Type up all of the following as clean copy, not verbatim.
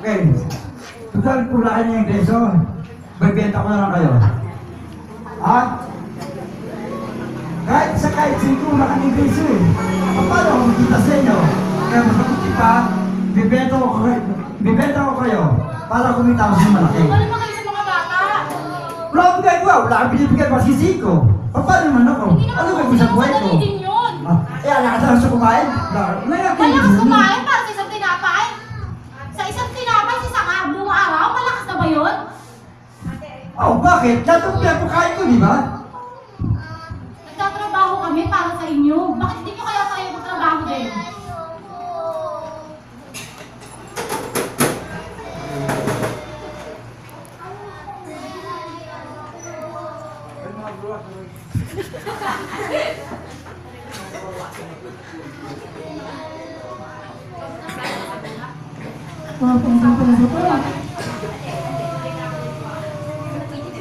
Okay. Total, kulaan niya yung preso. Magbenta ko na lang kayo. Ha? Kahit 5 wala kang preso eh. Paano ako magkita sa inyo? Kaya mas mabuti pa, bibenta ko kayo para kumita ko sa malaki. Wala naman kayo sa mga bata. Wala akong gagawa. Wala akong binibigyan masisi ko. Paano naman ako? Ano ba yung sa buhay ko? Nakasarap sa kumain? Malakas kumain para sa isang tinapay? Sa isang tinapay, sa isang buong araw? Malakas na ba yun? Oh, bakit? Lahat ng pinapakain ko, di ba? Nagtatrabaho kami para sa inyo. Bakit hindi nyo kaya tayo magtrabaho din?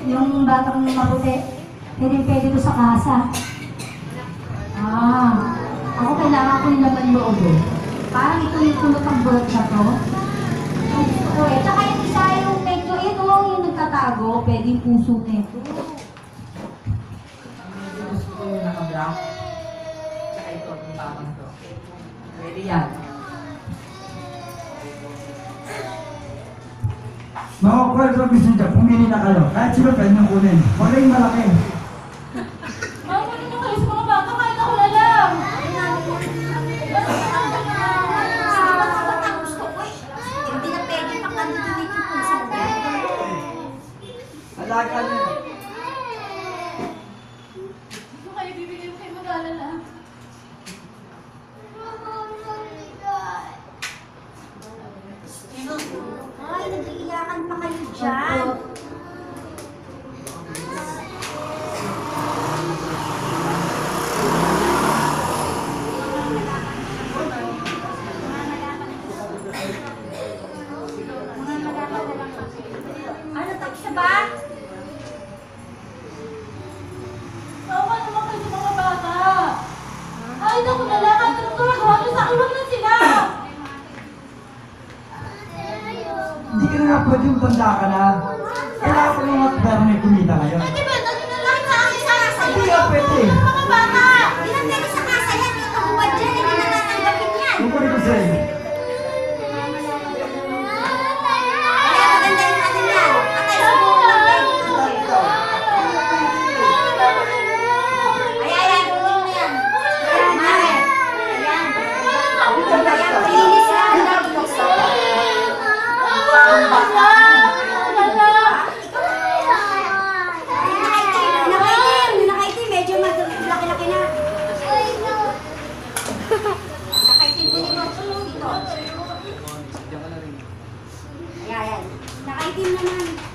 Yung batang maputi, pwede ko sa kasa. Ako kailangan ko yung laman loob eh. Parang ito yung tulot ang bulat na to. Gusto ko eh. Tsaka yung isa yung medyo ito, yung nagtatago, pwede yung puso nito. Gusto ko yung naka-brown. Tsaka ito, yung tapang to. Pwede yan. Mga kwento gusto dyan, pumili na kayo. Kahit sino pwede nyo kunin. Wala yung malaki. Mama, ano kayo sa mga bata? Kahit ako na lang. Hindi na pwede pang nandun yung puso nito. Alaga niyo. Hindi ko kayo bibigay mo kayo mag-alala. Ay, nag-iiyakan pa kayo dyan. Ano, tapos na ba? Mama, naman kayo sa mga bata. Ay, naku na lang. Kahit anong gumagawa nyo sa akin, wag na sila. Hindi ka na nga pwede yung tanda ka na. Kailangan ko lang pera may kumita ngayon. Ay, dibenta nyo na lang sa akin sana sa'yo. Hindi nga pwede. Mga bata. Hindi na pwede sa kasa yan. Yung kabuwad dyan, hindi na natanggapin yan. Yung kunin ko sa'yo. Kaya maganda yung ano yan. Atay sa buong natin. Ayan, kunin mo yan. Mare. Ayan. Ayan, malinis yan. Nakaitim, medyo laki-laki na. Nakaitim ko dito. Dito. Ayan, nakaitim naman.